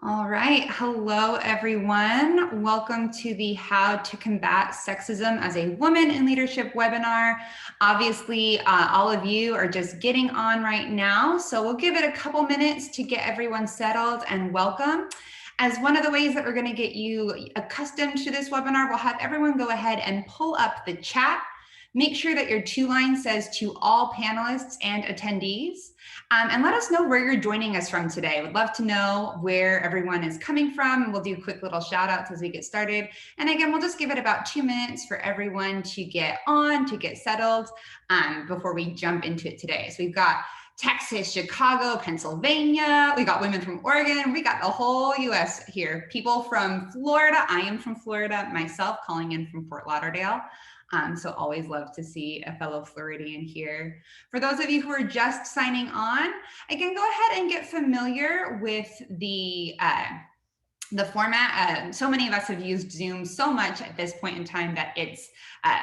All right. Hello, everyone. Welcome to the How to Combat Sexism as a Woman in Leadership webinar. Obviously, all of you are just getting on right now, so we'll give it a couple minutes to get everyone settled and welcome. As one of the ways that we're going to get you accustomed to this webinar, we'll have everyone go ahead and pull up the chat. Make sure that your to line says to all panelists and attendees. And let us know where you're joining us from today. We'd love to know where everyone is coming from. We'll do quick little shout outs as we get started. And again, we'll just give it about 2 minutes for everyone to get on, to get settled before we jump into it today. So we've got Texas, Chicago, Pennsylvania. We got women from Oregon. We got the whole US here. People from Florida. I am from Florida myself, calling in from Fort Lauderdale. So always love to see a fellow Floridian here. For those of you who are just signing on, again, go ahead and get familiar with the format. So many of us have used Zoom so much at this point in time that it's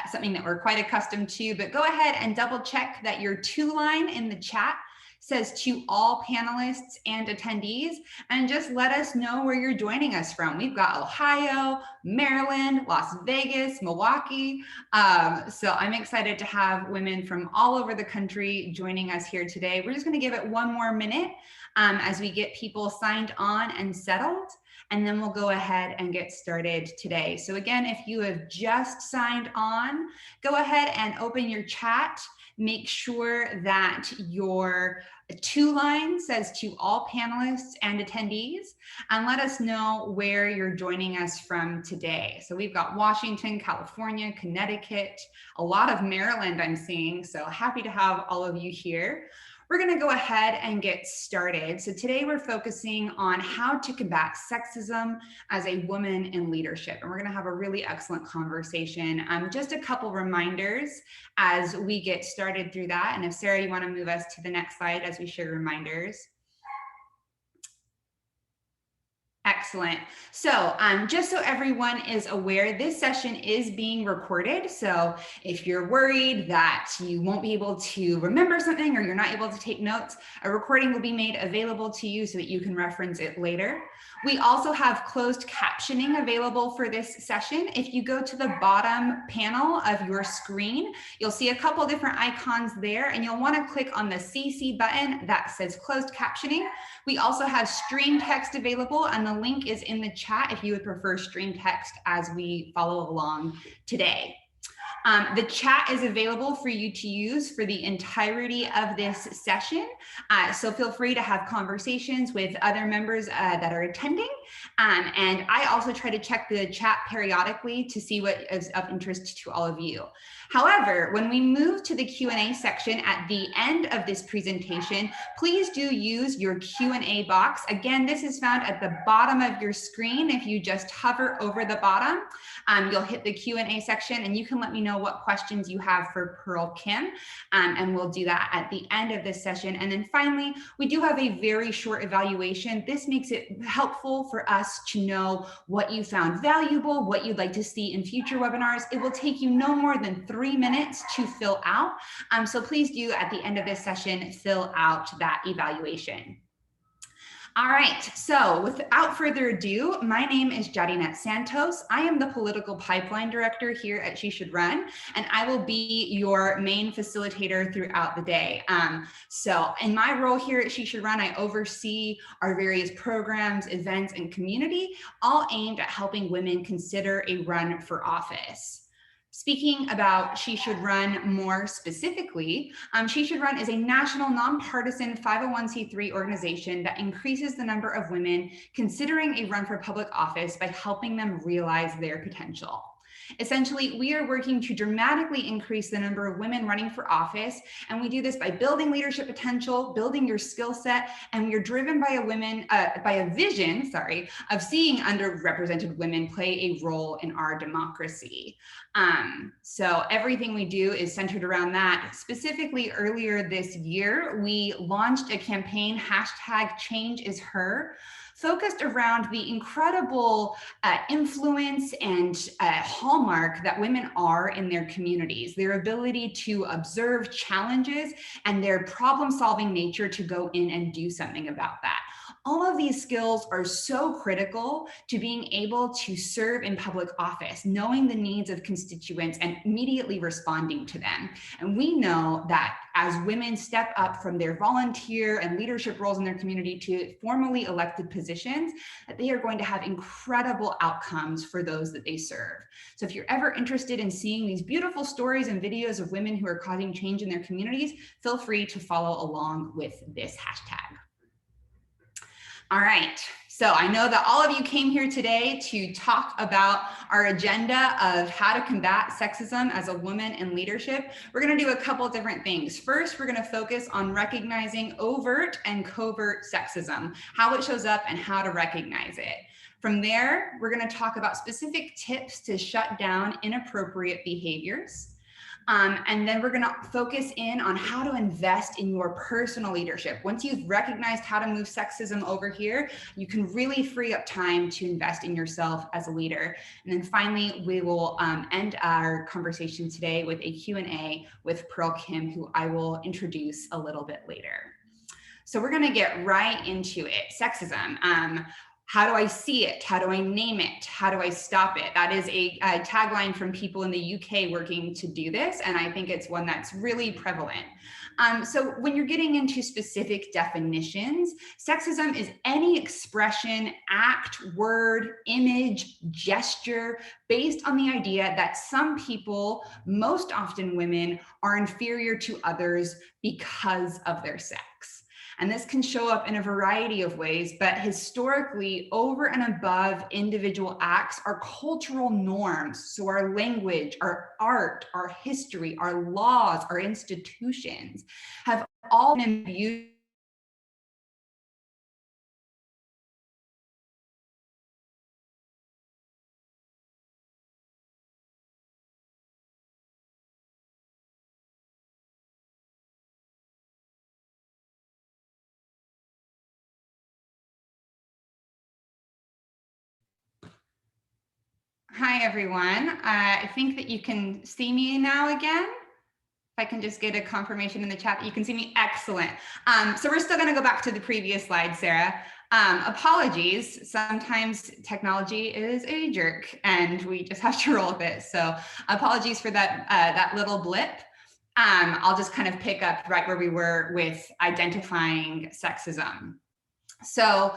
something that we're quite accustomed to, but go ahead and double check that your to line in the chat says to all panelists and attendees, and just let us know where you're joining us from. We've got Ohio, Maryland, Las Vegas, Milwaukee. So I'm excited to have women from all over the country joining us here today. We're just gonna give it 1 more minute as we get people signed on and settled, and then we'll go ahead and get started today. So again, if you have just signed on, go ahead and open your chat. Make sure that your to line says to all panelists and attendees, and let us know where you're joining us from today. So we've got Washington, California, Connecticut, a lot of Maryland I'm seeing, so happy to have all of you here. We're going to go ahead and get started. So today we're focusing on how to combat sexism as a woman in leadership. And we're going to have a really excellent conversation. Just a couple reminders as we get started through that. And if Sarah, you want to move us to the next slide as we share reminders. Excellent. So just so everyone is aware, this session is being recorded. So if you're worried that you won't be able to remember something or you're not able to take notes, a recording will be made available to you so that you can reference it later. We also have closed captioning available for this session. If you go to the bottom panel of your screen, you'll see a couple different icons there, and you'll want to click on the CC button that says closed captioning. We also have stream text available, and the link is in the chat if you would prefer stream text as we follow along today. The chat is available for you to use for the entirety of this session. So feel free to have conversations with other members that are attending. And I also try to check the chat periodically to see what is of interest to all of you. However, when we move to the Q&A section at the end of this presentation, please do use your Q&A box. Again, this is found at the bottom of your screen. If you just hover over the bottom, you'll hit the Q&A section, and you can let me know what questions you have for Pearl Kim, and we'll do that at the end of this session. And then finally, we do have a very short evaluation. This makes it helpful for us to know what you found valuable, what you'd like to see in future webinars. It will take you no more than 3 minutes to fill out. So please do, at the end of this session, fill out that evaluation. All right, so without further ado, my name is Jadinette Santos. I am the Political Pipeline Director here at She Should Run, and I will be your main facilitator throughout the day. So in my role here at She Should Run, I oversee our various programs, events, and community, all aimed at helping women consider a run for office. Speaking about She Should Run more specifically, She Should Run is a national nonpartisan 501c3 organization that increases the number of women considering a run for public office by helping them realize their potential. Essentially, we are working to dramatically increase the number of women running for office, and we do this by building leadership potential, building your skill set, and we are driven by a vision of seeing underrepresented women play a role in our democracy. So everything we do is centered around that. Specifically, earlier this year, we launched a campaign, #ChangeIsHer, focused around the incredible influence and hallmark that women are in their communities, their ability to observe challenges and their problem-solving nature to go in and do something about that. All of these skills are so critical to being able to serve in public office, knowing the needs of constituents and immediately responding to them. And we know that as women step up from their volunteer and leadership roles in their community to formally elected positions, that they are going to have incredible outcomes for those that they serve. So if you're ever interested in seeing these beautiful stories and videos of women who are causing change in their communities, feel free to follow along with this hashtag. All right, so I know that all of you came here today to talk about our agenda of how to combat sexism as a woman in leadership. We're going to do a couple different things. First, we're going to focus on recognizing overt and covert sexism, how it shows up and how to recognize it. From there, we're going to talk about specific tips to shut down inappropriate behaviors. And then we're going to focus in on how to invest in your personal leadership. Once you've recognized how to move sexism over here, you can really free up time to invest in yourself as a leader. And then finally, we will end our conversation today with a Q&A with Pearl Kim, who I will introduce a little bit later. So we're going to get right into it. Sexism. How do I see it? How do I name it? How do I stop it? That is a tagline from people in the UK working to do this. And I think it's one that's really prevalent. So when you're getting into specific definitions, sexism is any expression, act, word, image, gesture, based on the idea that some people, most often women, are inferior to others because of their sex. And this can show up in a variety of ways, but historically, over and above individual acts are cultural norms. So our language, our art, our history, our laws, our institutions have all been imbued. Hi, everyone. I think that you can see me now again. If I can just get a confirmation in the chat that you can see me, excellent. So we're still gonna go back to the previous slide, Sarah. Apologies, sometimes technology is a jerk and we just have to roll with it. So apologies for that, that little blip. I'll just kind of pick up right where we were with identifying sexism. So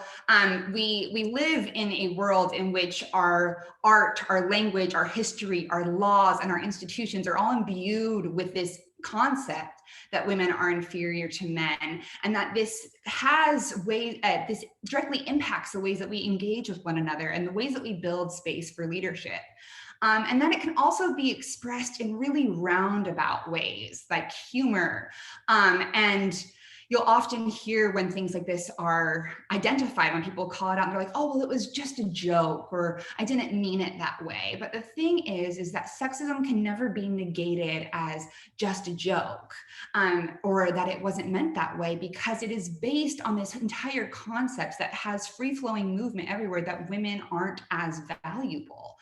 we live in a world in which our art, our language, our history, our laws, and our institutions are all imbued with this concept that women are inferior to men, and that this has ways, this directly impacts the ways that we engage with one another and the ways that we build space for leadership. And then it can also be expressed in really roundabout ways, like humor, and you'll often hear when things like this are identified, when people call it out and they're like, oh, well, it was just a joke, or I didn't mean it that way. But the thing is that sexism can never be negated as just a joke, or that it wasn't meant that way, because it is based on this entire concept that has free-flowing movement everywhere, that women aren't as valuable.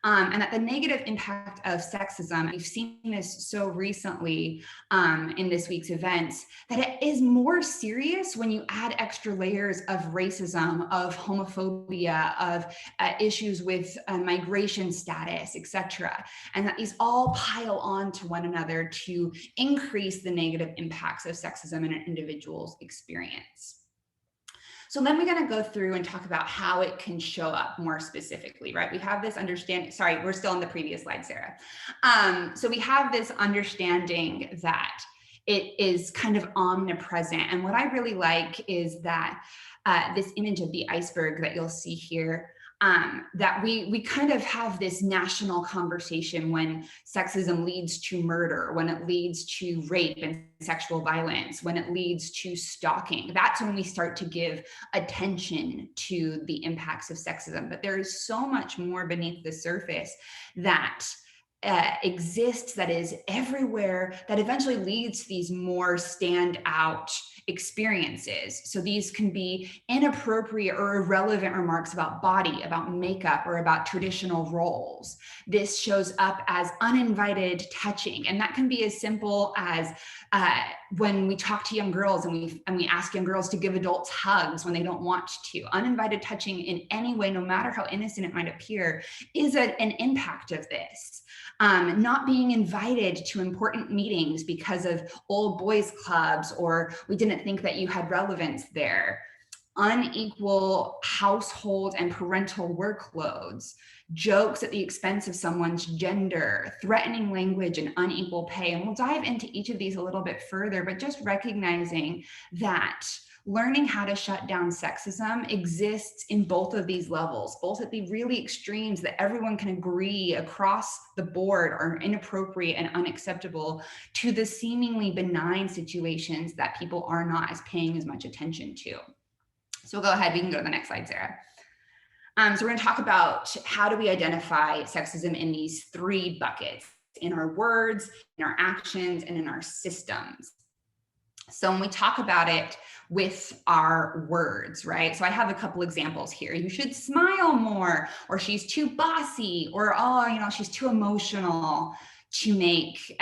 And that the negative impact of sexism, we've seen this so recently in this week's events, that it is more serious when you add extra layers of racism, of homophobia, of issues with migration status, etc. And that these all pile on to one another to increase the negative impacts of sexism in an individual's experience. So then we're going to go through and talk about how it can show up more specifically, right? We have this understanding, sorry, we're still on the previous slide, Sarah. So we have this understanding that it is kind of omnipresent. And what I really like is that this image of the iceberg that you'll see here, that we kind of have this national conversation when sexism leads to murder, when it leads to rape and sexual violence, when it leads to stalking. That's when we start to give attention to the impacts of sexism. But there is so much more beneath the surface that exists, that is everywhere, that eventually leads to these more standout experiences. So these can be inappropriate or irrelevant remarks about body, about makeup, or about traditional roles. This shows up as uninvited touching, and that can be as simple as when we talk to young girls and we ask young girls to give adults hugs when they don't want to. Uninvited touching in any way, no matter how innocent it might appear, is an impact of this. Not being invited to important meetings because of old boys clubs, or we didn't think that you had relevance there. Unequal household and parental workloads, jokes at the expense of someone's gender, threatening language, and unequal pay. And we'll dive into each of these a little bit further, but just recognizing that learning how to shut down sexism exists in both of these levels, both at the really extremes that everyone can agree across the board are inappropriate and unacceptable, to the seemingly benign situations that people are not as paying as much attention to. So we'll go ahead, we can go to the next slide, Sarah. So we're going to talk about how do we identify sexism in these three buckets: in our words, in our actions, and in our systems. So when we talk about it with our words, right? So I have a couple examples here. You should smile more, or she's too bossy, or, oh, you know, she's too emotional to make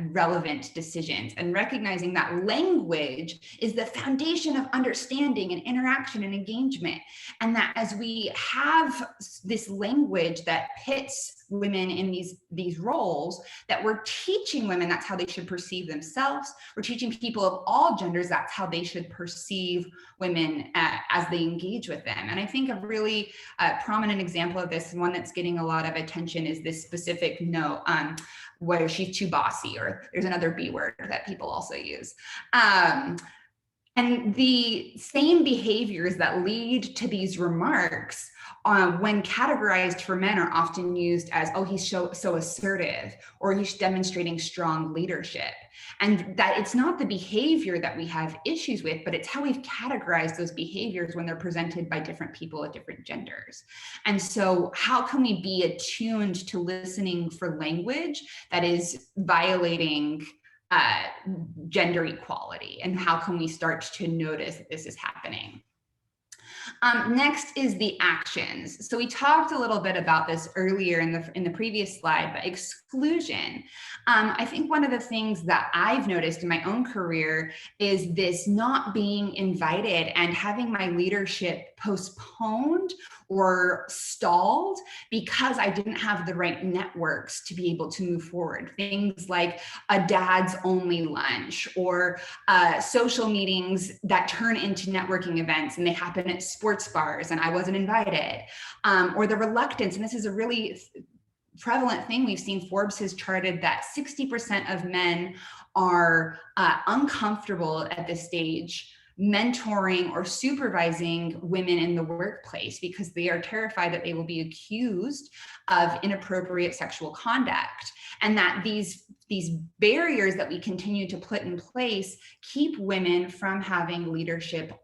relevant decisions, and recognizing that language is the foundation of understanding and interaction and engagement. And that as we have this language that pits women in these roles, that we're teaching women that's how they should perceive themselves. We're teaching people of all genders that's how they should perceive women as they engage with them. And I think a really prominent example of this, one that's getting a lot of attention, is this specific note where she's too bossy, or there's another B word that people also use. And the same behaviors that lead to these remarks, when categorized for men, are often used as, oh, he's so assertive, or he's demonstrating strong leadership. And that it's not the behavior that we have issues with, but it's how we've categorized those behaviors when they're presented by different people at different genders. And so how can we be attuned to listening for language that is violating gender equality, and how can we start to notice that this is happening? Next is the actions. So we talked a little bit about this earlier in the previous slide, but exclusion. I think one of the things that I've noticed in my own career is this not being invited and having my leadership postponed or stalled because I didn't have the right networks to be able to move forward. Things like a dad's only lunch, or social meetings that turn into networking events and they happen at sports bars and I wasn't invited, or the reluctance, and this is a really prevalent thing we've seen. Forbes has charted that 60% of men are uncomfortable at this stage mentoring or supervising women in the workplace because they are terrified that they will be accused of inappropriate sexual conduct, and that these barriers that we continue to put in place keep women from having leadership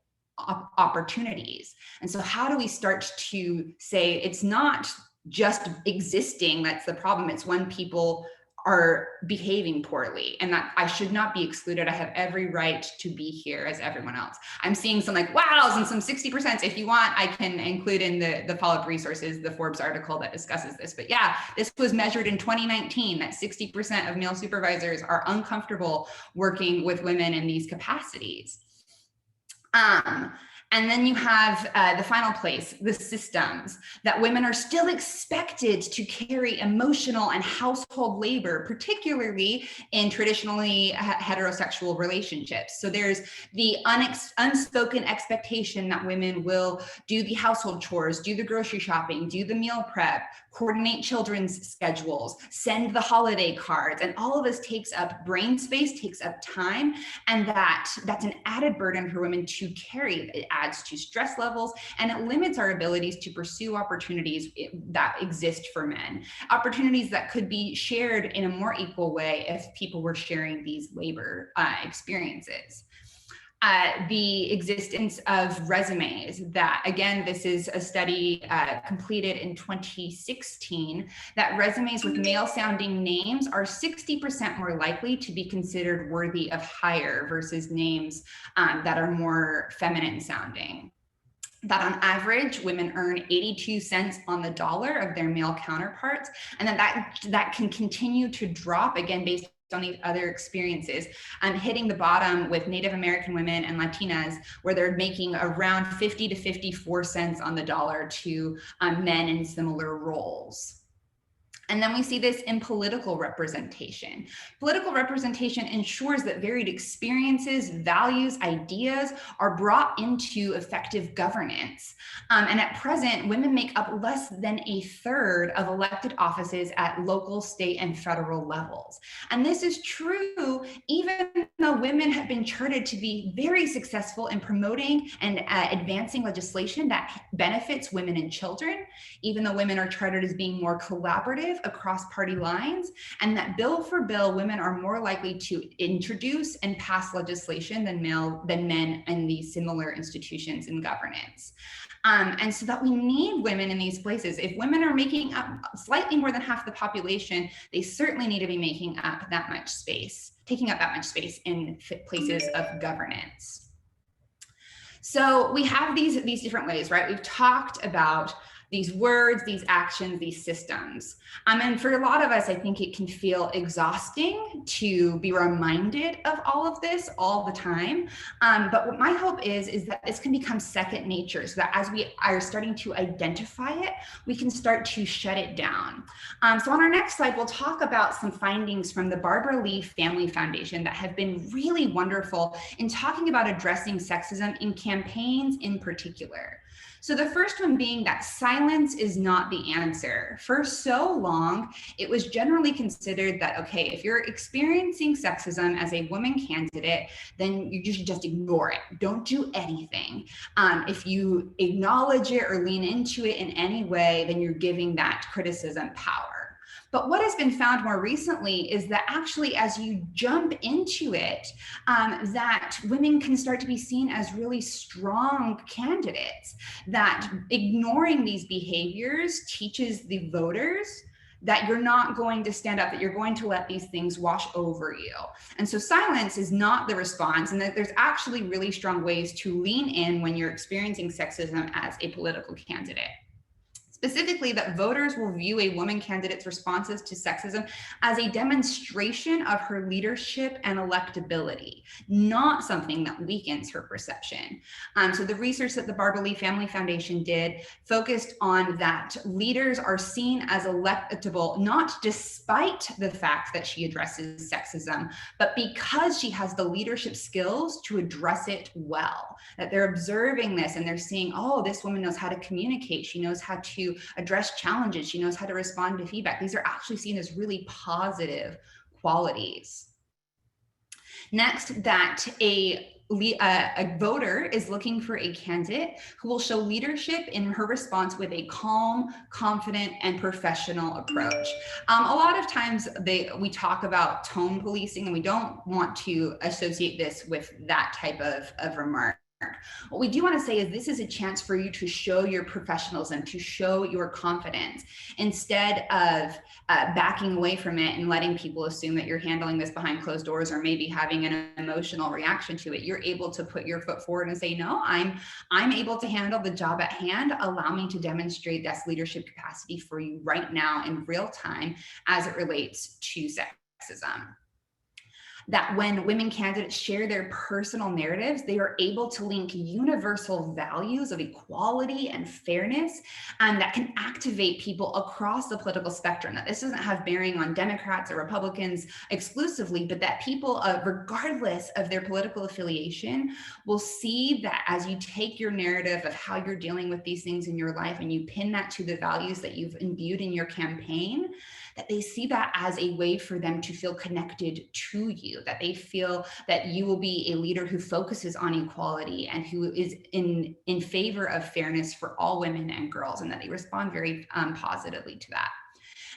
opportunities. And so how do we start to say it's not just existing that's the problem, it's when people are behaving poorly, and that I should not be excluded. I have every right to be here as everyone else. I'm seeing some like wows and some 60%. If you want, I can include in the follow-up resources the Forbes article that discusses this. But yeah, this was measured in 2019 that 60% of male supervisors are uncomfortable working with women in these capacities. And then you have the final place, the systems, that women are still expected to carry emotional and household labor, particularly in traditionally heterosexual relationships. So there's the unspoken expectation that women will do the household chores, do the grocery shopping, do the meal prep, coordinate children's schedules, send the holiday cards, and all of this takes up brain space, takes up time, and that's an added burden for women to carry. It adds to stress levels, and it limits our abilities to pursue opportunities that exist for men, opportunities that could be shared in a more equal way if people were sharing these labor experiences. the existence of resumes. That, again, this is a study completed in 2016, that resumes with male sounding names are 60% more likely to be considered worthy of hire versus names that are more feminine sounding. That on average, women earn 82 cents on the dollar of their male counterparts, and that can continue to drop, again, based on these other experiences, hitting the bottom with Native American women and Latinas, where they're making around 50 to 54 cents on the dollar to men in similar roles. And then we see this in political representation. Political representation ensures that varied experiences, values, ideas are brought into effective governance. And at present, women make up less than a third of elected offices at local, state, and federal levels. And this is true even though women have been charted to be very successful in promoting and advancing legislation that benefits women and children, even though women are charted as being more collaborative across party lines, and that bill for bill, women are more likely to introduce and pass legislation than men in these similar institutions in governance. And so that we need women in these places. If women are making up slightly more than half the population, they certainly need to be taking up that much space in places of governance. So we have these different ways, right? We've talked about these words, these actions, these systems. And for a lot of us, I think it can feel exhausting to be reminded of all of this all the time. But what my hope is that this can become second nature, so that as we are starting to identify it, we can start to shut it down. So on our next slide, we'll talk about some findings from the Barbara Lee Family Foundation that have been really wonderful in talking about addressing sexism in campaigns in particular. So the first one being that silence is not the answer. For so long, it was generally considered that, okay, if you're experiencing sexism as a woman candidate, then you should just ignore it. Don't do anything. If you acknowledge it or lean into it in any way, then you're giving that criticism power. But what has been found more recently is that actually, as you jump into it, that women can start to be seen as really strong candidates, that ignoring these behaviors teaches the voters that you're not going to stand up, that you're going to let these things wash over you. And so silence is not the response, and that there's actually really strong ways to lean in when you're experiencing sexism as a political candidate. Specifically, that voters will view a woman candidate's responses to sexism as a demonstration of her leadership and electability, not something that weakens her perception. So the research that the Barbara Lee Family Foundation did focused on that leaders are seen as electable, not despite the fact that she addresses sexism, but because she has the leadership skills to address it well. That they're observing this and they're seeing, oh, this woman knows how to communicate. She knows how to address challenges. She knows how to respond to feedback. These are actually seen as really positive qualities. Next, that a voter is looking for a candidate who will show leadership in her response with a calm, confident, and professional approach. A lot of times we talk about tone policing, and we don't want to associate this with that type of remark. What we do want to say is this is a chance for you to show your professionalism, to show your confidence, instead of backing away from it and letting people assume that you're handling this behind closed doors or maybe having an emotional reaction to it. You're able to put your foot forward and say, no, I'm able to handle the job at hand. Allow me to demonstrate this leadership capacity for you right now in real time as it relates to sexism. That when women candidates share their personal narratives, they are able to link universal values of equality and fairness, and that can activate people across the political spectrum. That this doesn't have bearing on Democrats or Republicans exclusively, but that people, regardless of their political affiliation, will see that as you take your narrative of how you're dealing with these things in your life and you pin that to the values that you've imbued in your campaign, that they see that as a way for them to feel connected to you, that they feel that you will be a leader who focuses on equality and who is in favor of fairness for all women and girls, and that they respond very positively to that.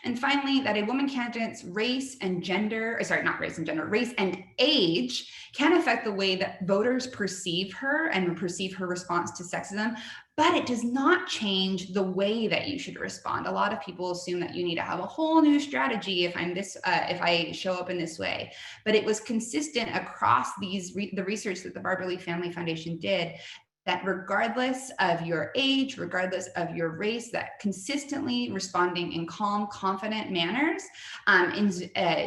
And finally, that a woman candidate's race and gender, sorry, not race and gender, race and age can affect the way that voters perceive her and perceive her response to sexism, but it does not change the way that you should respond. A lot of people assume that you need to have a whole new strategy if I show up in this way. But it was consistent across the research that the Barbara Lee Family Foundation did, that regardless of your age, regardless of your race, that consistently responding in calm, confident manners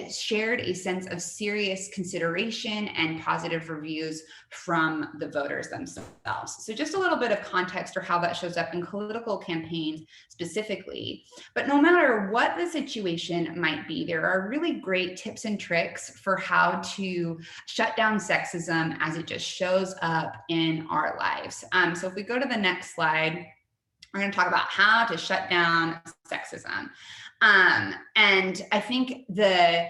shared a sense of serious consideration and positive reviews from the voters themselves. So just a little bit of context for how that shows up in political campaigns specifically. But no matter what the situation might be, there are really great tips and tricks for how to shut down sexism as it just shows up in our lives. So if we go to the next slide, we're going to talk about how to shut down sexism. And I think the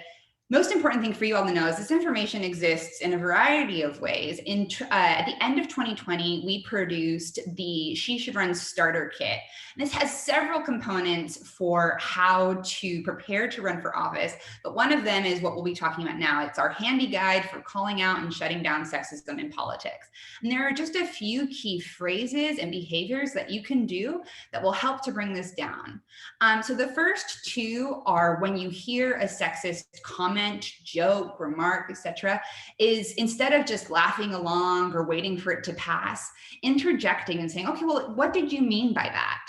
most important thing for you all to know is this information exists in a variety of ways. At the end of 2020, we produced the She Should Run Starter Kit. And this has several components for how to prepare to run for office, but one of them is what we'll be talking about now. It's our handy guide for calling out and shutting down sexism in politics. And there are just a few key phrases and behaviors that you can do that will help to bring this down. So the first two are when you hear a sexist comment, joke, remark, etc., is instead of just laughing along or waiting for it to pass, interjecting and saying, okay, well, what did you mean by that?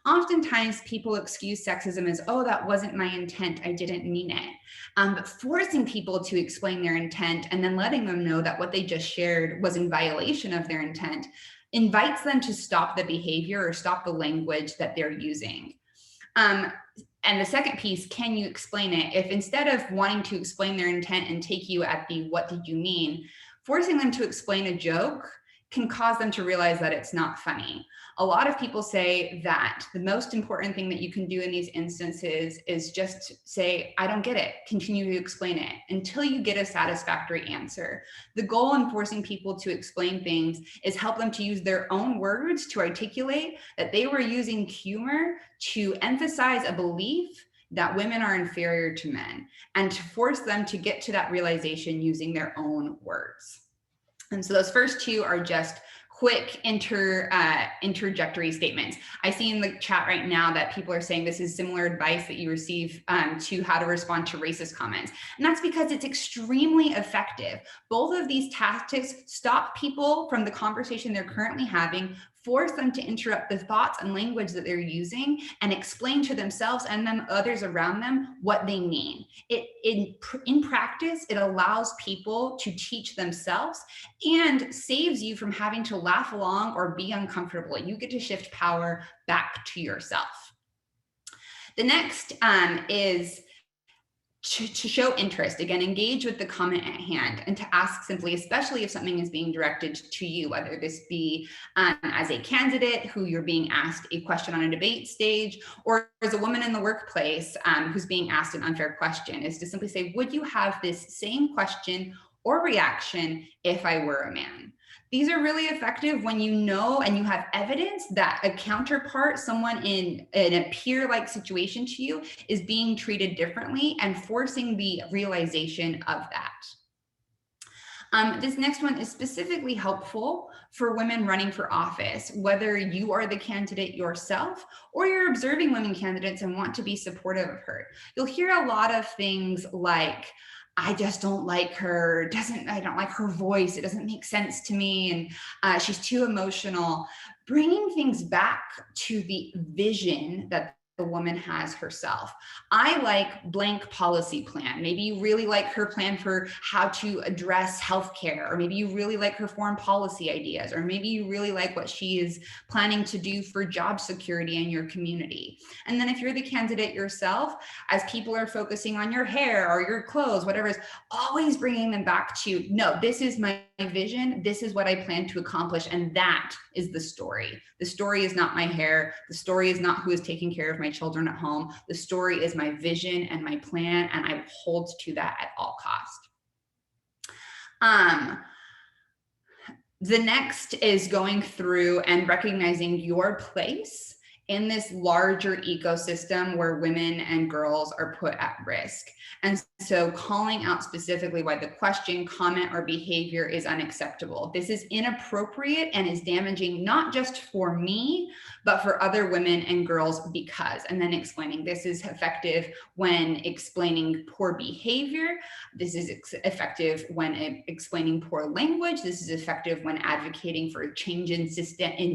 Oftentimes people excuse sexism as, oh, that wasn't my intent, I didn't mean it. But forcing people to explain their intent and then letting them know that what they just shared was in violation of their intent invites them to stop the behavior or stop the language that they're using. And the second piece, can you explain it? If instead of wanting to explain their intent and take you at the what did you mean, forcing them to explain a joke can cause them to realize that it's not funny. A lot of people say that the most important thing that you can do in these instances is just say, I don't get it, continue to explain it until you get a satisfactory answer. The goal in forcing people to explain things is help them to use their own words to articulate that they were using humor to emphasize a belief that women are inferior to men, and to force them to get to that realization using their own words. And so those first two are just quick interjectory statements. I see in the chat right now that people are saying this is similar advice that you receive to how to respond to racist comments. And that's because it's extremely effective. Both of these tactics stop people from the conversation they're currently having, force them to interrupt the thoughts and language that they're using, and explain to themselves and then others around them what they mean. In practice, it allows people to teach themselves and saves you from having to laugh along or be uncomfortable. You get to shift power back to yourself. The next is to show interest. Again, engage with the comment at hand and to ask simply, especially if something is being directed to you, whether this be as a candidate who you're being asked a question on a debate stage, or as a woman in the workplace who's being asked an unfair question, is to simply say, would you have this same question or reaction if I were a man? These are really effective when you know and you have evidence that a counterpart, someone in a peer-like situation to you, is being treated differently and forcing the realization of that. This next one is specifically helpful for women running for office, whether you are the candidate yourself or you're observing women candidates and want to be supportive of her. You'll hear a lot of things like, I just don't like her, I don't like her voice, it doesn't make sense to me, and she's too emotional. Bringing things back to the vision that the woman has herself. I like blank policy plan. Maybe you really like her plan for how to address healthcare, or maybe you really like her foreign policy ideas, or maybe you really like what she is planning to do for job security in your community. And then if you're the candidate yourself, as people are focusing on your hair or your clothes, whatever it is, always bringing them back to, no, this is my vision, this is what I plan to accomplish, and that is the story. The story is not my hair, the story is not who is taking care of my children at home, the story is my vision and my plan, and I hold to that at all cost. The next is going through and recognizing your place in this larger ecosystem where women and girls are put at risk. And so calling out specifically why the question, comment, or behavior is unacceptable. This is inappropriate and is damaging not just for me, but for other women and girls because, and then explaining this is effective when explaining poor behavior. This is effective when explaining poor language. This is effective when advocating for a change in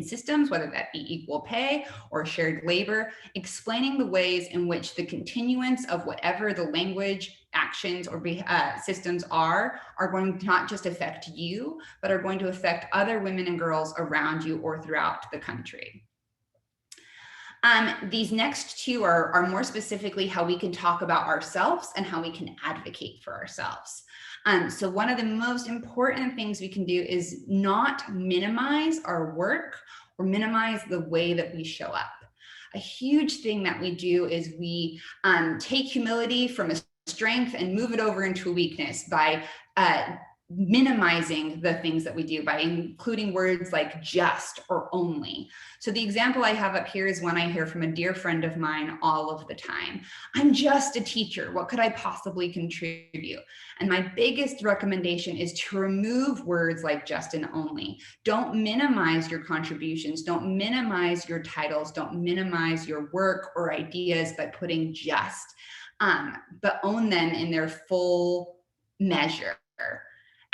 systems, whether that be equal pay or shared labor, explaining the ways in which the continuance of whatever the language, actions, or systems are going to not just affect you, but are going to affect other women and girls around you or throughout the country. These next two are more specifically how we can talk about ourselves and how we can advocate for ourselves. So one of the most important things we can do is not minimize our work or minimize the way that we show up. A huge thing that we do is we take humility from a strength and move it over into a weakness by minimizing the things that we do, by including words like just or only. So the example I have up here is one I hear from a dear friend of mine all of the time. I'm just a teacher. What could I possibly contribute? And my biggest recommendation is to remove words like just and only. Don't minimize your contributions. Don't minimize your titles. Don't minimize your work or ideas by putting just, but own them in their full measure.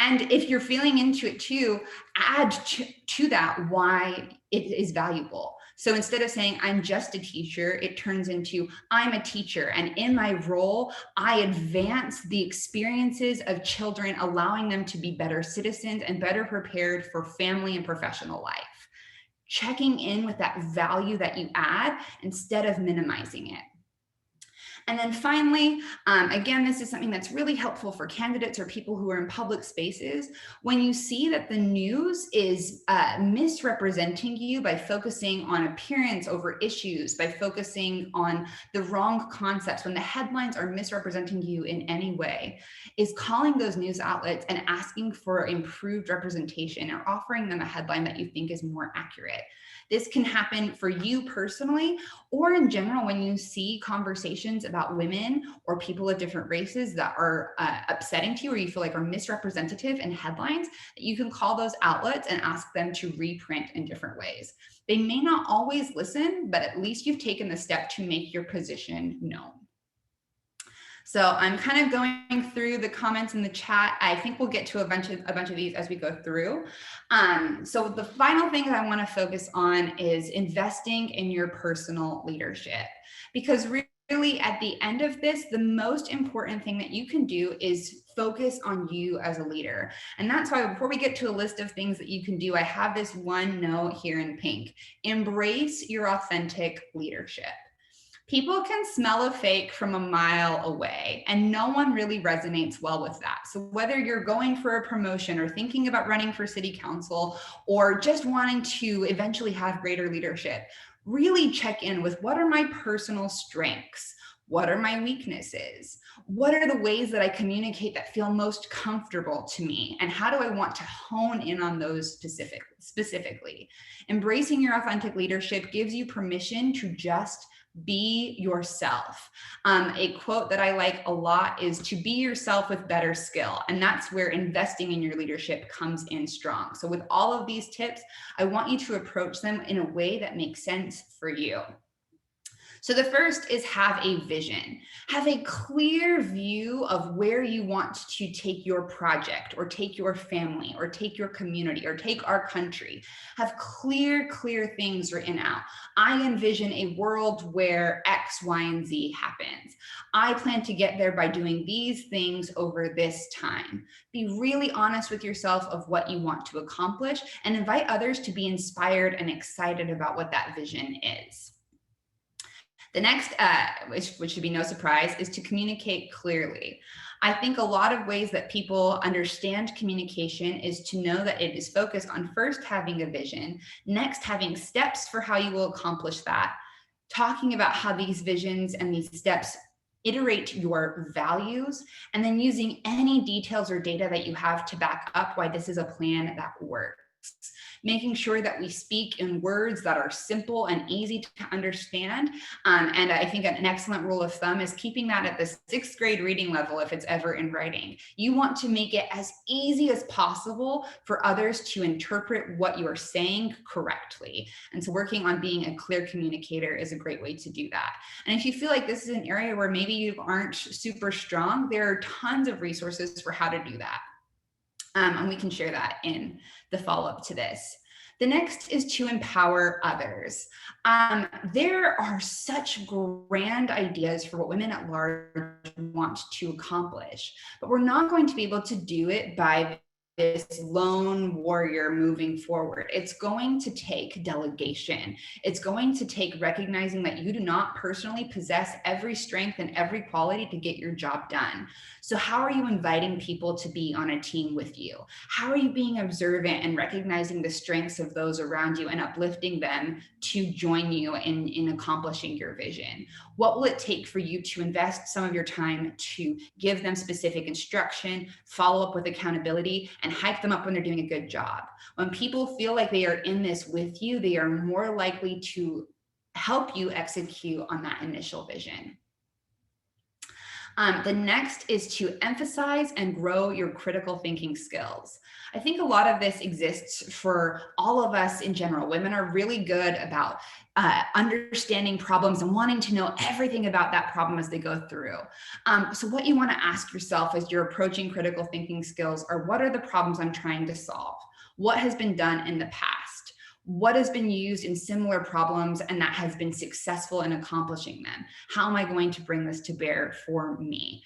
And if you're feeling into it too, add to that why it is valuable. So instead of saying, I'm just a teacher, it turns into, I'm a teacher. And in my role, I advance the experiences of children, allowing them to be better citizens and better prepared for family and professional life. Checking in with that value that you add instead of minimizing it. And then finally, again, this is something that's really helpful for candidates or people who are in public spaces. When you see that the news is misrepresenting you by focusing on appearance over issues, by focusing on the wrong concepts, when the headlines are misrepresenting you in any way, is calling those news outlets and asking for improved representation or offering them a headline that you think is more accurate. This can happen for you personally, or in general, when you see conversations about women or people of different races that are upsetting to you, or you feel like are misrepresentative in headlines, that you can call those outlets and ask them to reprint in different ways. They may not always listen, but at least you've taken the step to make your position known. So I'm kind of going through the comments in the chat. I think we'll get to a bunch of these as we go through. So the final thing that I want to focus on is investing in your personal leadership, because really at the end of this, the most important thing that you can do is focus on you as a leader. And that's why before we get to a list of things that you can do, I have this one note here in pink: embrace your authentic leadership. People can smell a fake from a mile away, and no one really resonates well with that. So whether you're going for a promotion or thinking about running for city council or just wanting to eventually have greater leadership, really check in with, what are my personal strengths? What are my weaknesses? What are the ways that I communicate that feel most comfortable to me? And how do I want to hone in on those specifically? Embracing your authentic leadership gives you permission to just be yourself. A quote that I like a lot is to be yourself with better skill. And that's where investing in your leadership comes in strong. So with all of these tips, I want you to approach them in a way that makes sense for you. So the first is have a vision. Have a clear view of where you want to take your project or take your family or take your community or take our country. Have clear things written out. I envision a world where X, Y, and Z happens. I plan to get there by doing these things over this time. Be really honest with yourself of what you want to accomplish and invite others to be inspired and excited about what that vision is. The next, which should be no surprise, is to communicate clearly. I think a lot of ways that people understand communication is to know that it is focused on first having a vision, next having steps for how you will accomplish that, talking about how these visions and these steps iterate your values, and then using any details or data that you have to back up why this is a plan that works. making sure that we speak in words that are simple and easy to understand. And I think an excellent rule of thumb is keeping that at the 6th grade reading level if it's ever in writing. You want to make it as easy as possible for others to interpret what you are saying correctly. And so working on being a clear communicator is a great way to do that. And if you feel like this is an area where maybe you aren't super strong, there are tons of resources for how to do that. And we can share that in the follow-up to this. The next is to empower others. There are such grand ideas for what women at large want to accomplish, but we're not going to be able to do it by this lone warrior moving forward. It's going to take delegation. It's going to take recognizing that you do not personally possess every strength and every quality to get your job done. So how are you inviting people to be on a team with you? How are you being observant and recognizing the strengths of those around you and uplifting them to join you in accomplishing your vision? What will it take for you to invest some of your time to give them specific instruction, follow up with accountability, and hype them up when they're doing a good job? When people feel like they are in this with you, they are more likely to help you execute on that initial vision. The next is to emphasize and grow your critical thinking skills. I think a lot of this exists for all of us in general. Women are really good about understanding problems and wanting to know everything about that problem as they go through. So what you want to ask yourself as you're approaching critical thinking skills are, what are the problems I'm trying to solve? What has been done in the past? What has been used in similar problems and that has been successful in accomplishing them? How am I going to bring this to bear for me?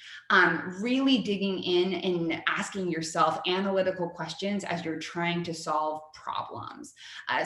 Really digging in and asking yourself analytical questions as you're trying to solve problems.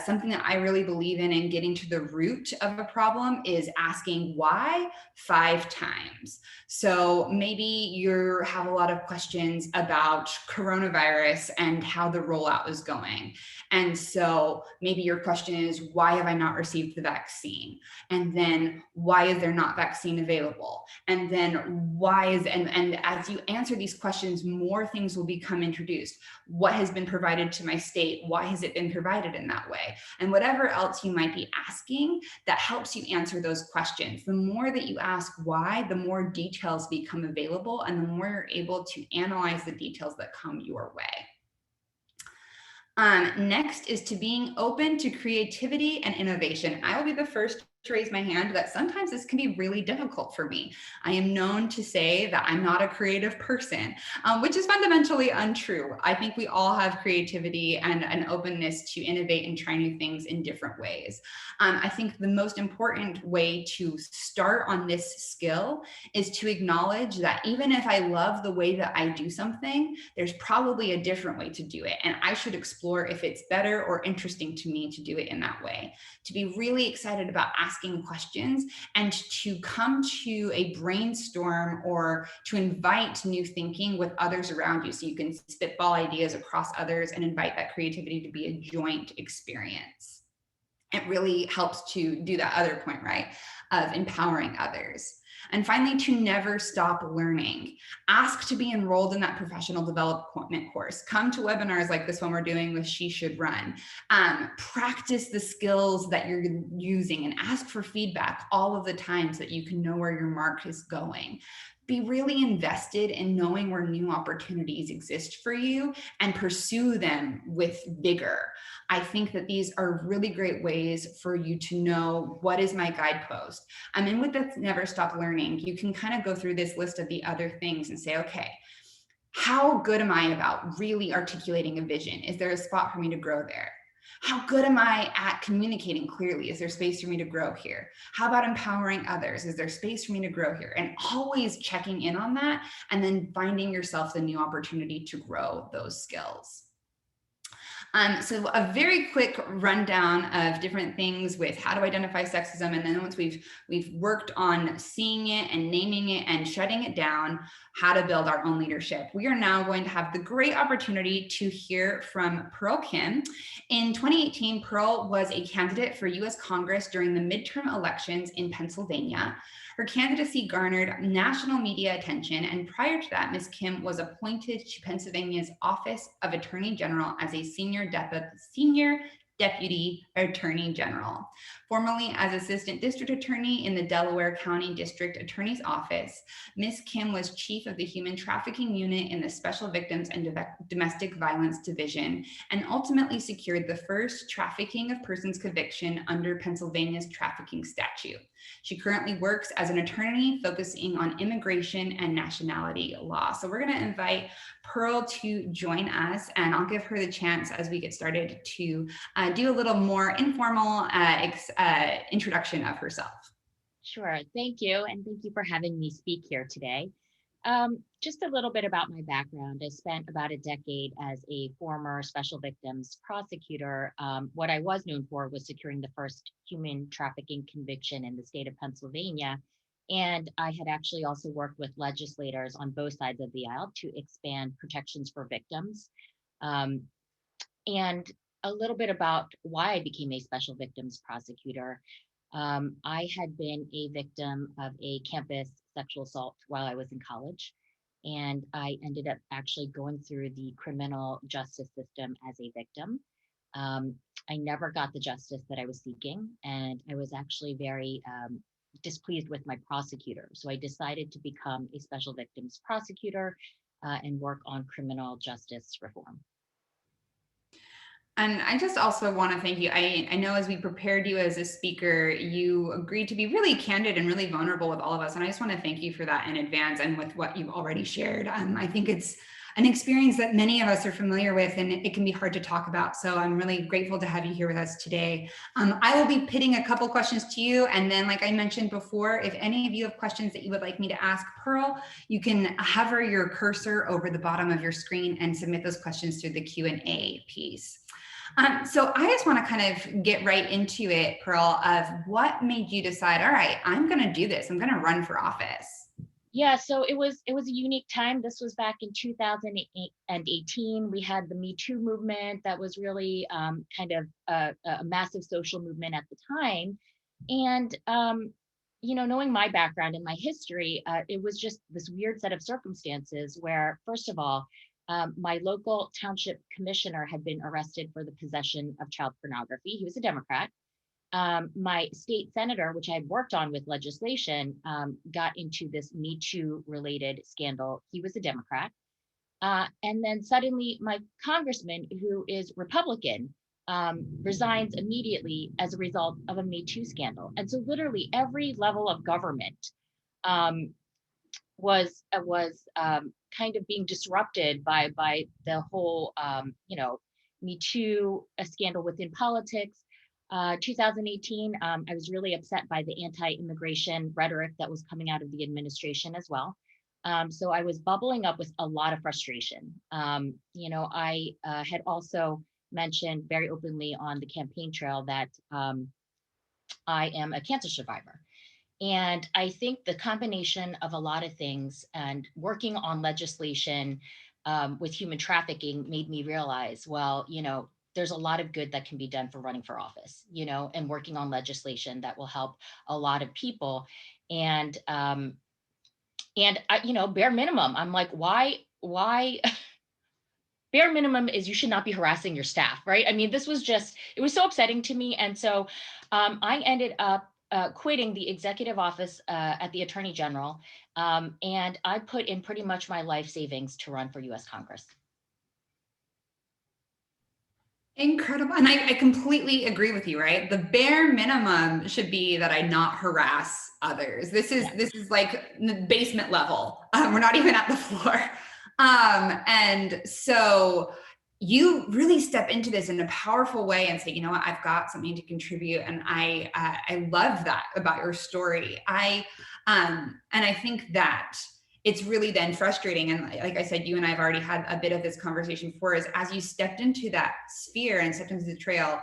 Something that I really believe in getting to the root of a problem is asking why 5 times. So maybe you have a lot of questions about coronavirus and how the rollout is going. And so maybe your question is, why have I not received the vaccine? And then why is there not vaccine available? And then why is, and as you answer these questions, more things will become introduced. What has been provided to my state? Why has it been provided in that way? And whatever else you might be asking that helps you answer those questions. The more that you ask why, the more details become available and the more you're able to analyze the details that come your way. Next is to being open to creativity and innovation. I will be the first to raise my hand that sometimes this can be really difficult for me. I am known to say that I'm not a creative person, which is fundamentally untrue. I think we all have creativity and an openness to innovate and try new things in different ways. I think the most important way to start on this skill is to acknowledge that even if I love the way that I do something, there's probably a different way to do it. And I should explore if it's better or interesting to me to do it in that way. To be really excited about asking questions and to come to a brainstorm or to invite new thinking with others around you so you can spitball ideas across others and invite that creativity to be a joint experience. It really helps to do that other point, right, of empowering others. And finally, to never stop learning. Ask to be enrolled in that professional development course. Come to webinars like this one we're doing with She Should Run. Practice the skills that you're using and ask for feedback all of the time so that you can know where your mark is going. Be really invested in knowing where new opportunities exist for you and pursue them with vigor. I think that these are really great ways for you to know what is my guidepost. And with the never stop learning, you can kind of go through this list of the other things and say, okay, how good am I about really articulating a vision? Is there a spot for me to grow there? How good am I at communicating clearly? Is there space for me to grow here? How about empowering others? Is there space for me to grow here? And always checking in on that and then finding yourself the new opportunity to grow those skills. So a very quick rundown of different things with how to identify sexism. And then once we've worked on seeing it and naming it and shutting it down, how to build our own leadership. We are now going to have the great opportunity to hear from Pearl Kim. In 2018, Pearl was a candidate for US Congress during the midterm elections in Pennsylvania. Her candidacy garnered national media attention, and prior to that, Ms. Kim was appointed to Pennsylvania's Office of Attorney General as a senior Senior Deputy Attorney General. Formerly as Assistant District Attorney in the Delaware County District Attorney's Office, Ms. Kim was Chief of the Human Trafficking Unit in the Special Victims and Domestic Violence Division, and ultimately secured the first trafficking of persons conviction under Pennsylvania's trafficking statute. She currently works as an attorney focusing on immigration and nationality law. So we're going to invite Pearl to join us, and I'll give her the chance as we get started to do a little more informal introduction of herself. Sure. Thank you. And thank you for having me speak here today. Just a little bit about my background. I spent about a decade as a former special victims prosecutor. What I was known for was securing the first human trafficking conviction in the state of Pennsylvania. And I had actually also worked with legislators on both sides of the aisle to expand protections for victims. And a little bit about why I became a special victims prosecutor. I had been a victim of a campus sexual assault while I was in college, and I ended up actually going through the criminal justice system as a victim. I never got the justice that I was seeking, and I was actually very displeased with my prosecutor. So I decided to become a special victims prosecutor and work on criminal justice reform. And I just also want to thank you. I know as we prepared you as a speaker, you agreed to be really candid and really vulnerable with all of us. And I just want to thank you for that in advance and with what you've already shared. I think it's an experience that many of us are familiar with, and it can be hard to talk about. So I'm really grateful to have you here with us today. I will be pitting a couple questions to you. And then, like I mentioned before, if any of you have questions that you would like me to ask Pearl, you can hover your cursor over the bottom of your screen and submit those questions through the Q&A piece. So I just want to kind of get right into it, Pearl, of what made you decide, all right, I'm going to do this. I'm going to run for office. Yeah, so it was a unique time. This was back in 2018. We had the Me Too movement that was really kind of a massive social movement at the time. And, knowing my background and my history, it was just this weird set of circumstances where, first of all, my local township commissioner had been arrested for the possession of child pornography. He was a Democrat. My state senator, which I had worked on with legislation, got into this Me Too related scandal. He was a Democrat. And then suddenly my congressman, who is Republican, resigns immediately as a result of a Me Too scandal. And so literally every level of government was kind of being disrupted by the whole Me Too scandal within politics. 2018, I was really upset by the anti-immigration rhetoric that was coming out of the administration as well. So I was bubbling up with a lot of frustration. I had also mentioned very openly on the campaign trail that I am a cancer survivor. And I think the combination of a lot of things and working on legislation with human trafficking made me realize, well, there's a lot of good that can be done for running for office, and working on legislation that will help a lot of people. And I, bare minimum, I'm like, why? Bare minimum is you should not be harassing your staff, right? I mean, it was so upsetting to me. And so I ended up quitting the executive office at the Attorney General. And I put in pretty much my life savings to run for US Congress. Incredible. And I completely agree with you, right? The bare minimum should be that I not harass others. This is like the basement level. We're not even at the floor. And so you really step into this in a powerful way and say, you know what, I've got something to contribute. And I love that about your story. And I think that it's really then frustrating. And like I said, you and I have already had a bit of this conversation before, is as you stepped into that sphere and stepped into the trail,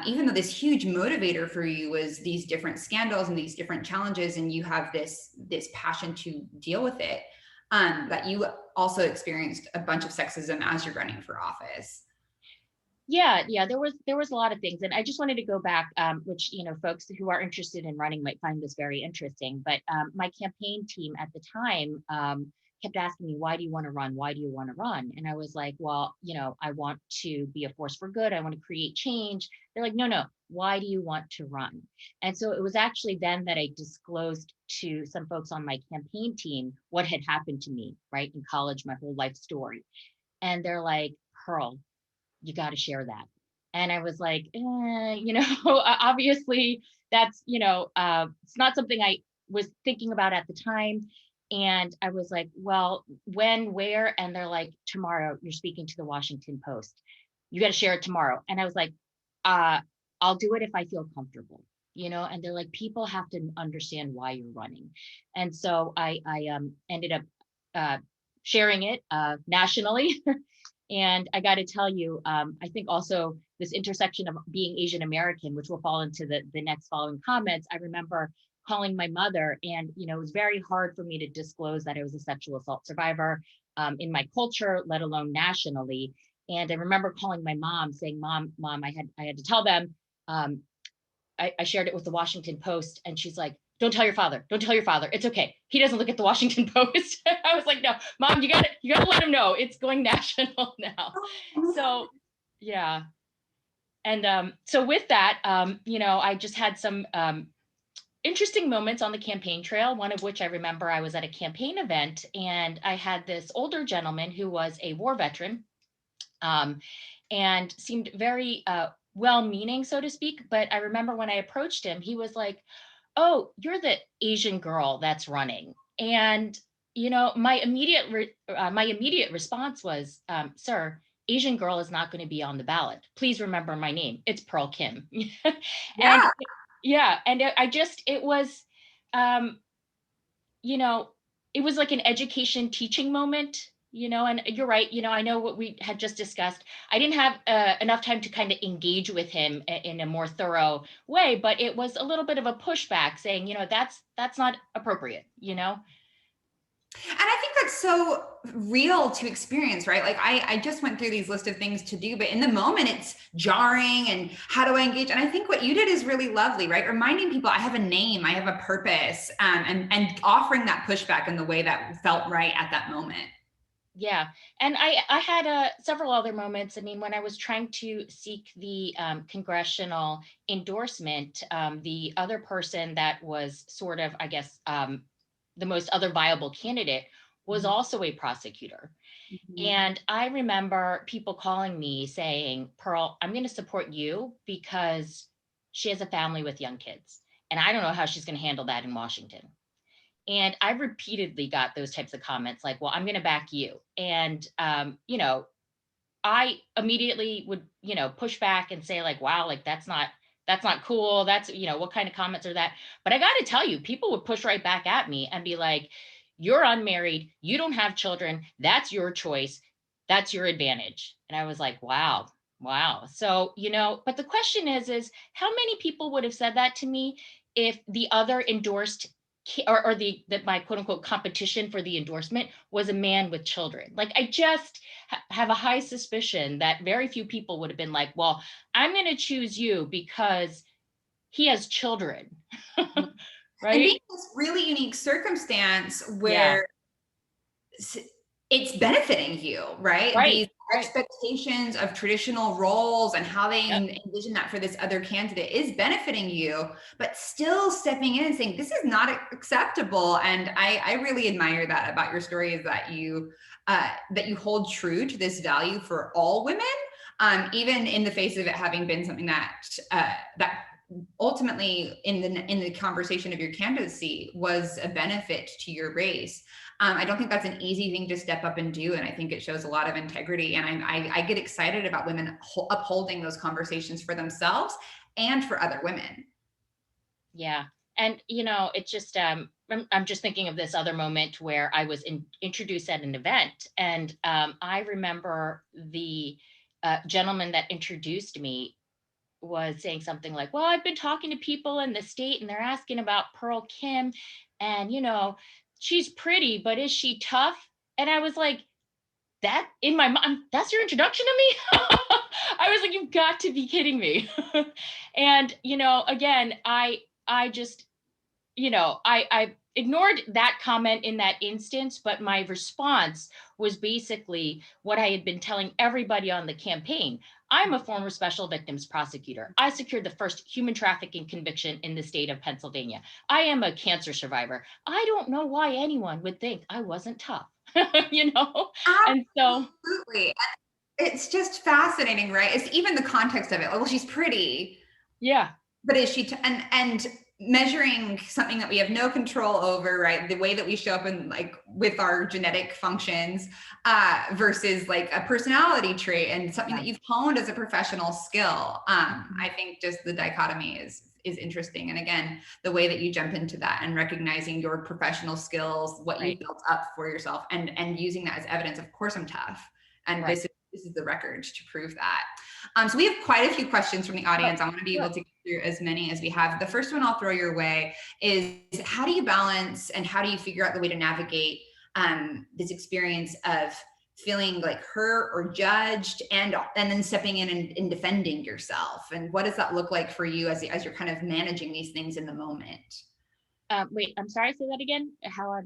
even though this huge motivator for you was these different scandals and these different challenges, and you have this passion to deal with it, that you also experienced a bunch of sexism as you're running for office. Yeah, there was a lot of things, and I just wanted to go back, which folks who are interested in running might find this very interesting. But my campaign team at the time kept asking me, why do you want to run? Why do you want to run? And I was like, well, I want to be a force for good. I want to create change. They're like, no, no. Why do you want to run? And so it was actually then that I disclosed to some folks on my campaign team what had happened to me, right, in college, my whole life story. And they're like, Pearl, you got to share that. And I was like, obviously that's, it's not something I was thinking about at the time. And I was like, well, when, where? And they're like, tomorrow, you're speaking to the Washington Post. You got to share it tomorrow. And I was like, uh, I'll do it if I feel comfortable, and they're like, people have to understand why you're running. And so I ended up sharing it nationally. And I got to tell you, I think also this intersection of being Asian American, which will fall into the next following comments. I remember calling my mother, and it was very hard for me to disclose that I was a sexual assault survivor in my culture, let alone nationally. And I remember calling my mom, saying, "Mom, I had to tell them." Um, I shared it with the Washington Post, and she's like, don't tell your father. Don't tell your father. It's okay. He doesn't look at the Washington Post. I was like, no, Mom, you gotta let him know. It's going national now. So yeah. And so with that, I just had some interesting moments on the campaign trail, one of which I remember I was at a campaign event, and I had this older gentleman who was a war veteran, and seemed very well-meaning, so to speak. But I remember when I approached him, he was like, oh, you're the Asian girl that's running. And, my immediate response was, sir, Asian girl is not going to be on the ballot. Please remember my name. It's Pearl Kim. And Yeah. yeah, and it was, um, you know, it was like an education teaching moment, and you're right. I know what we had just discussed. I didn't have enough time to kind of engage with him in a more thorough way, but it was a little bit of a pushback saying, that's not appropriate. And I think that's so real to experience, right? Like I just went through these list of things to do, but in the moment it's jarring and how do I engage? And I think what you did is really lovely, right? Reminding people I have a name, I have a purpose, and offering that pushback in the way that felt right at that moment. Yeah, and I had several other moments. I mean, when I was trying to seek the congressional endorsement, the other person that was sort of, I guess, the most other viable candidate was Mhm. also a prosecutor. Mhm. And I remember people calling me saying, Pearl, I'm going to support you because she has a family with young kids. And I don't know how she's going to handle that in Washington. And I repeatedly got those types of comments like, well, I'm going to back you. And, I immediately would, push back and say like, wow, like that's not cool. That's, what kind of comments are that? But I got to tell you, people would push right back at me and be like, you're unmarried, you don't have children, that's your choice, that's your advantage. And I was like, wow, wow. So, but the question is how many people would have said that to me if the other endorsed or the that my quote unquote competition for the endorsement was a man with children? Like I just have a high suspicion that very few people would have been like, well, I'm going to choose you because he has children. And Right? being in this really unique circumstance Yeah. where it's benefiting you, right? Right. These Right. expectations of traditional roles and how they Yep. envision that for this other candidate is benefiting you, but still stepping in and saying, this is not acceptable. And I really admire that about your story is that you hold true to this value for all women, even in the face of it having been something that ultimately in the conversation of your candidacy was a benefit to your race. I don't think that's an easy thing to step up and do, and I think it shows a lot of integrity. And I get excited about women upholding those conversations for themselves and for other women. Yeah. And it's just I'm just thinking of this other moment where I was introduced at an event, and I remember the gentleman that introduced me was saying something like, well, I've been talking to people in the state and they're asking about Pearl Kim, and she's pretty, but is she tough? And I was like, that in my mind, that's your introduction to me? I was like, you've got to be kidding me. And again, I just, I ignored that comment in that instance, but my response was basically what I had been telling everybody on the campaign. I'm a former special victims prosecutor. I secured the first human trafficking conviction in the state of Pennsylvania. I am a cancer survivor. I don't know why anyone would think I wasn't tough, you know? And so, Absolutely. It's just fascinating, right? It's even the context of it. Well, she's pretty, yeah, but is she and measuring something that we have no control over, right? The way that we show up in like with our genetic functions versus like a personality trait and something yeah, that you've honed as a professional skill. mhm, I think just the dichotomy is interesting. And again, the way that you jump into that and recognizing your professional skills, what right, you've built up for yourself, and using that as evidence. Of course, I'm tough, and right. this is the record to prove that. So we have quite a few questions from the Oh, audience. I want to be able sure. to get through as many as we have. The first one I'll throw your way is how do you balance and how do you figure out the way to navigate this experience of feeling like hurt or judged and then stepping in and defending yourself? And what does that look like for you as you're kind of managing these things in the moment? Wait, I'm sorry, say that again. How I,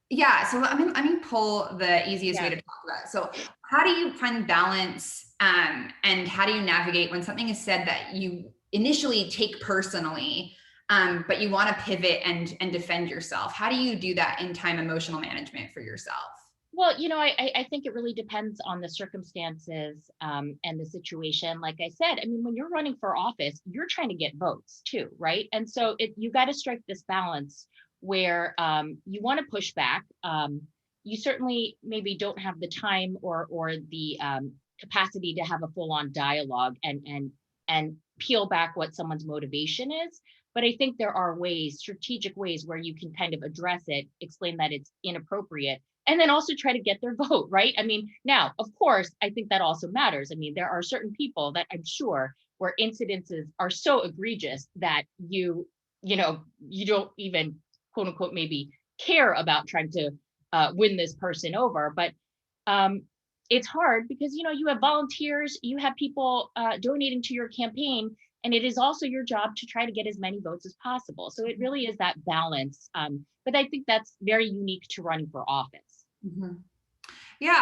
Yeah, so let me pull the easiest way yeah. to talk about it. So, how do you find balance, and how do you navigate when something is said that you initially take personally, but you want to pivot and defend yourself? How do you do that in time emotional management for yourself? Well, I think it really depends on the circumstances and the situation. Like I said, I mean, when you're running for office, you're trying to get votes too, right? And so you got to strike this balance where you want to push back. You certainly maybe don't have the time or the capacity to have a full on dialogue and peel back what someone's motivation is. But I think there are ways, strategic ways, where you can kind of address it, explain that it's inappropriate, and then also try to get their vote, right? I mean, now, of course, I think that also matters. I mean, there are certain people that I'm sure where incidences are so egregious that you don't even quote unquote maybe care about trying to win this person over. But um, it's hard because you have volunteers, you have people donating to your campaign, and it is also your job to try to get as many votes as possible. So it really is that balance. But I think that's very unique to running for office. Mhm. Yeah,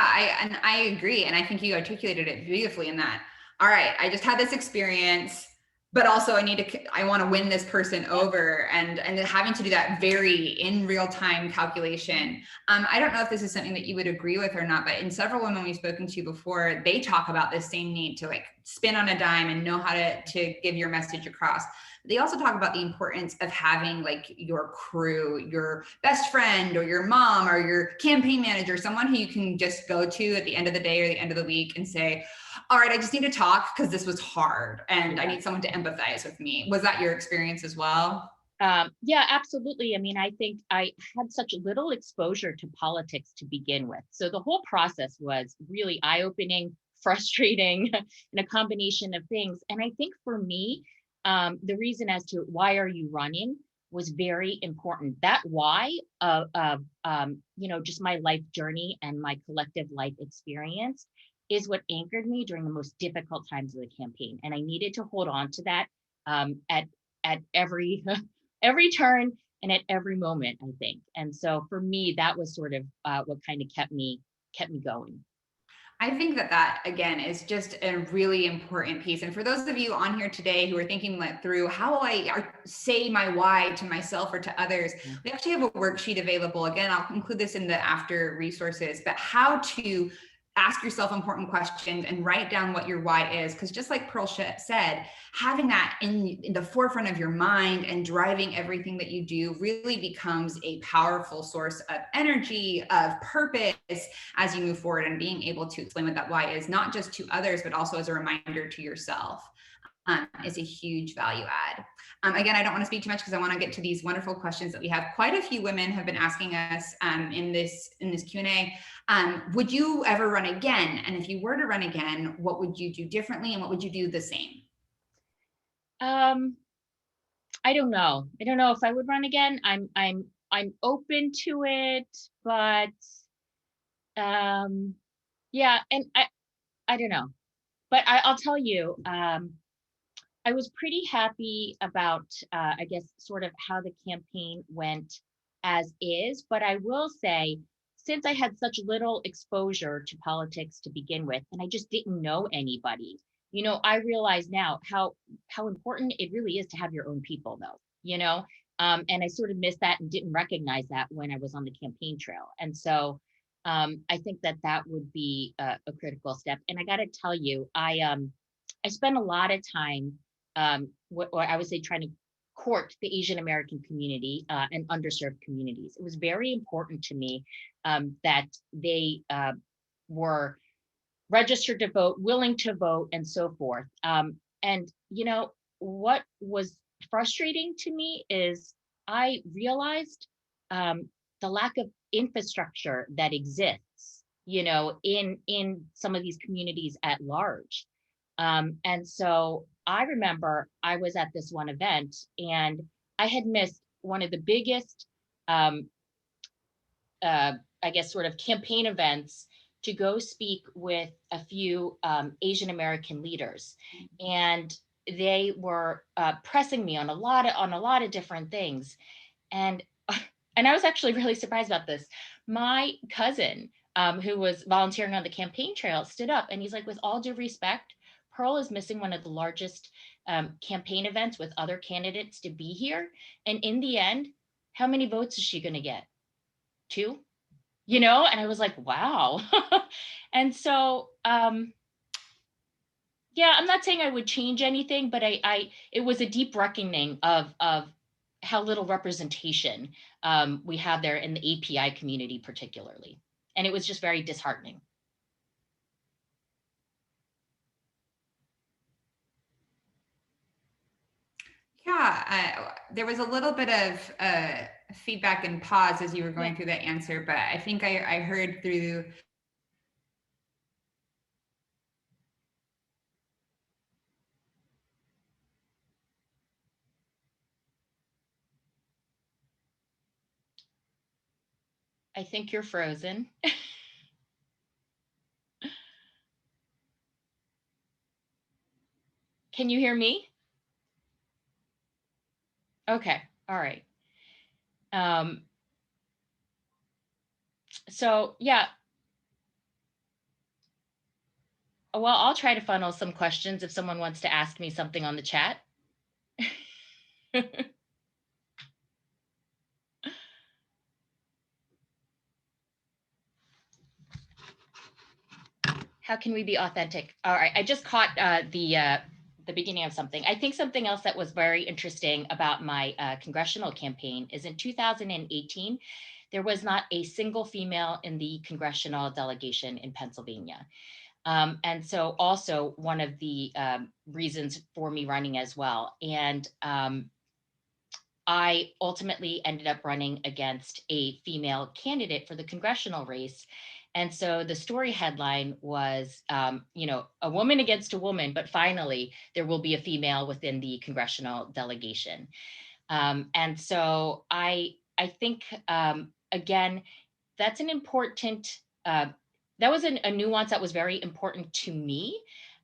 I agree, and I think you articulated it beautifully in that. All right, I just had this experience, but also I want to win this person Yeah. over, and having to do that very in real time calculation. I don't know if this is something that you would agree with or not, but in several women we've spoken to before, they talk about this same need to like spin on a dime and know how to give your message across. They also talk about the importance of having like your crew, your best friend or your mom or your campaign manager, someone who you can just go to at the end of the day or the end of the week and say, all right, I just need to talk because this was hard and I Yeah. need someone to empathize with me. Was that your experience as well? Yeah, absolutely. I mean, I think I had such little exposure to politics to begin with. So the whole process was really eye opening, frustrating, and a combination of things. And I think for me, the reason as to why are you running was very important. That why of just my life journey and my collective life experience is what anchored me during the most difficult times of the campaign. And I needed to hold on to that at every every turn and at every moment, I think. And so for me, that was sort of what kind of kept me going. I think that again is just a really important piece. And for those of you on here today who are thinking like through how will I say my why to myself or to others, Yeah. we actually have a worksheet available. Again, I'll include this in the after resources, but how to ask yourself important questions and write down what your why is. Because just like Pearl said, having that in the forefront of your mind and driving everything that you do really becomes a powerful source of energy, of purpose, as you move forward, and being able to explain what that why is, not just to others, but also as a reminder to yourself. Is a huge value add. Again, I don't want to speak too much because I want to get to these wonderful questions that we have. Quite a few women have been asking us in this Q&A. Would you ever run again? And if you were to run again, what would you do differently, and what would you do the same? Um, I don't know. I don't know if I would run again. I'm open to it, but um, yeah, and I don't know. But I'll tell you, I was pretty happy about I guess sort of how the campaign went as is. But I will say, since I had such little exposure to politics to begin with, and I just didn't know anybody, I realize now how important it really is to have your own people, though. And I sort of missed that and didn't recognize that when I was on the campaign trail. And so I think that would be a critical step. And I got to tell you, I spent a lot of time, or I would say, trying to court the Asian American community and underserved communities. It was very important to me that they were registered to vote, willing to vote, and so forth. And what was frustrating to me is I realized the lack of infrastructure that exists, in some of these communities at large. And so I remember I was at this one event and I had missed one of the biggest, um, I guess, sort of campaign events to go speak with a few Asian American leaders, and they were pressing me on a lot of different things, and and I was actually really surprised about this. My cousin, who was volunteering on the campaign trail, stood up and he's like, "With all due respect, Pearl is missing one of the largest campaign events with other candidates to be here, and in the end, how many votes is she going to get? Two?" And I was like, wow. And so yeah, I'm not saying I would change anything, but it was a deep reckoning of how little representation we have there in the API community particularly, and it was just very disheartening. Yeah, there was a little bit of feedback and pause as you were Yeah. going through that answer, but I think I heard through. I think you're frozen. Can you hear me? Okay. All right. Um, so yeah, well, I'll try to funnel some questions if someone wants to ask me something on the chat. How can we be authentic? All right, I just caught the beginning of something. I think something else that was very interesting about my congressional campaign is in 2018, there was not a single female in the congressional delegation in Pennsylvania. And so also one of the reasons for me running as well. And I ultimately ended up running against a female candidate for the congressional race. And so the story headline was, a woman against a woman, but finally there will be a female within the congressional delegation. And so I think, again, that's an important, that was a nuance that was very important to me.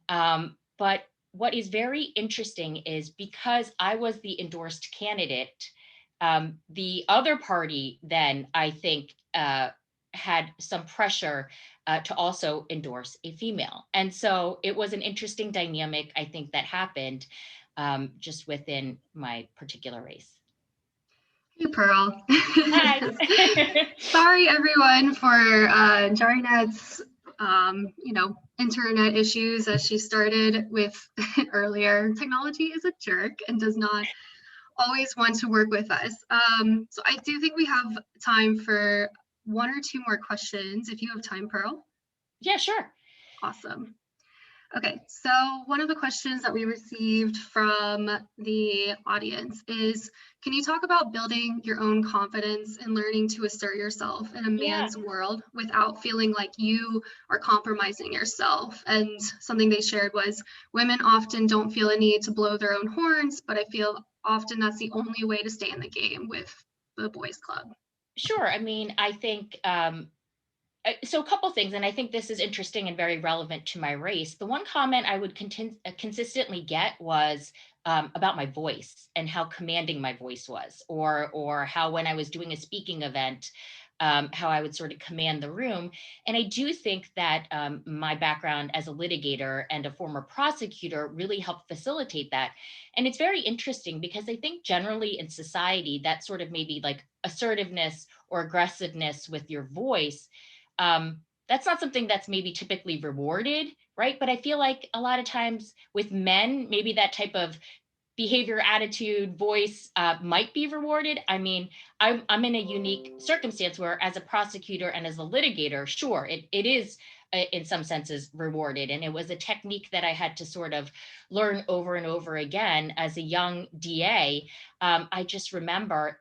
But what is very interesting is because I was the endorsed candidate, the other party then, I think, had some pressure to also endorse a female. And so it was an interesting dynamic, I think, that happened just within my particular race. Hey, Pearl. Hi. Sorry, everyone, for Jarinet's, internet issues as she started with earlier. Technology is a jerk and does not always want to work with us. So I do think we have time for one or two more questions, if you have time, Pearl. Yeah, sure. Awesome. Okay, so one of the questions that we received from the audience is, can you talk about building your own confidence and learning to assert yourself in a man's world without feeling like you are compromising yourself? And something they shared was, women often don't feel a need to blow their own horns, but I feel often that's the only way to stay in the game with the boys club. Sure. I mean, I think So a couple things, and I think this is interesting and very relevant to my race. The one comment I would consistently get was about my voice and how commanding my voice was, or how when I was doing a speaking event, how I would sort of command the room. And I do think that my background as a litigator and a former prosecutor really helped facilitate that. And it's very interesting because I think generally in society, that sort of maybe like assertiveness or aggressiveness with your voice, that's not something that's maybe typically rewarded, right? But I feel like a lot of times with men, maybe that type of behavior, attitude, voice might be rewarded. I mean, I'm in a unique circumstance where, as a prosecutor and as a litigator, sure, it is in some senses rewarded. And it was a technique that I had to sort of learn over and over again as a young DA. I just remember,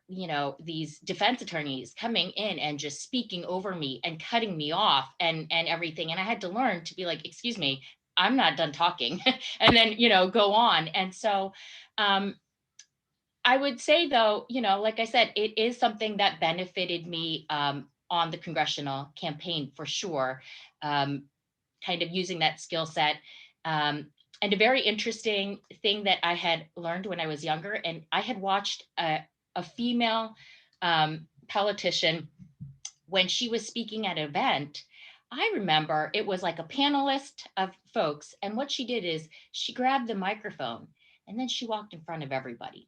these defense attorneys coming in and just speaking over me and cutting me off and everything. And I had to learn to be like, excuse me, I'm not done talking, and then, go on. And so, um, I would say though, like I said, it is something that benefited me on the congressional campaign for sure. Um, Kind of using that skill set. Um, and a very interesting thing that I had learned when I was younger, and I had watched a female politician when she was speaking at an event. I remember it was like a panelist of folks. And what she did is she grabbed the microphone and then she walked in front of everybody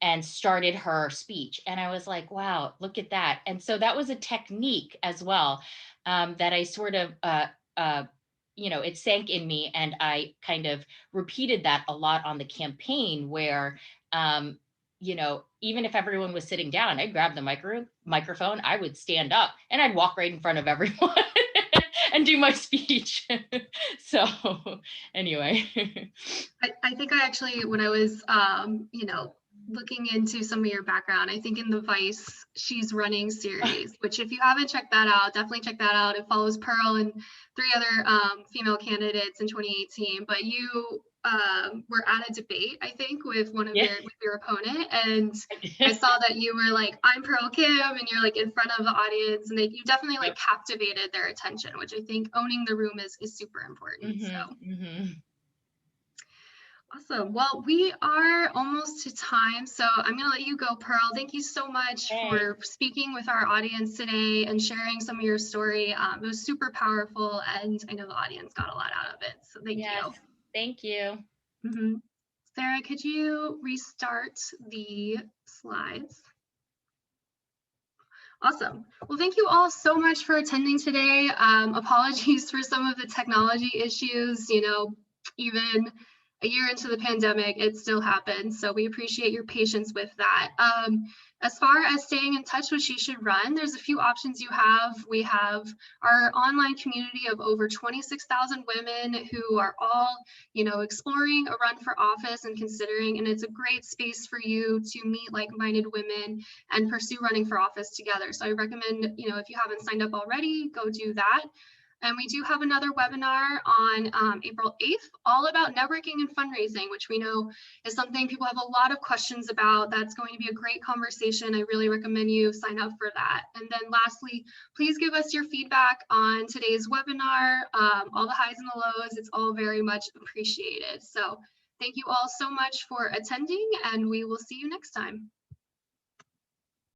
and started her speech. And I was like, wow, look at that. And so that was a technique as well, that I sort of, it sank in me. And I kind of repeated that a lot on the campaign where, even if everyone was sitting down, I'd grab the microphone, I would stand up and I'd walk right in front of everyone and do my speech. So anyway. I think I actually, when I was, looking into some of your background, I think in the Vice She's Running series, which if you haven't checked that out, definitely check that out. It follows Pearl and 3 other female candidates in 2018. But you were at a debate, I think, with one of Yeah. with your opponent, and I saw that you were like, "I'm Pearl Kim," and you're like in front of the audience, and you definitely like captivated their attention, which I think owning the room is super important. Mm-hmm, So. mm-hmm. Awesome. Well, we are almost to time, so I'm going to let you go, Pearl. Thank you so much Okay. for speaking with our audience today and sharing some of your story. It was super powerful, and I know the audience got a lot out of it, so thank Yes, you. thank you. Sarah, could you restart the slides? Awesome. Well, thank you all so much for attending today. Apologies for some of the technology issues, even a year into the pandemic, it still happens. So we appreciate your patience with that. As far as staying in touch with She Should Run, there's a few options you have. We have our online community of over 26,000 women who are all, exploring a run for office and considering, and it's a great space for you to meet like-minded women and pursue running for office together. So I recommend, if you haven't signed up already, go do that. And we do have another webinar on April 8th, all about networking and fundraising, which we know is something people have a lot of questions about. That's going to be a great conversation. I really recommend you sign up for that. And then lastly, please give us your feedback on today's webinar, all the highs and the lows. It's all very much appreciated. So thank you all so much for attending, and we will see you next time.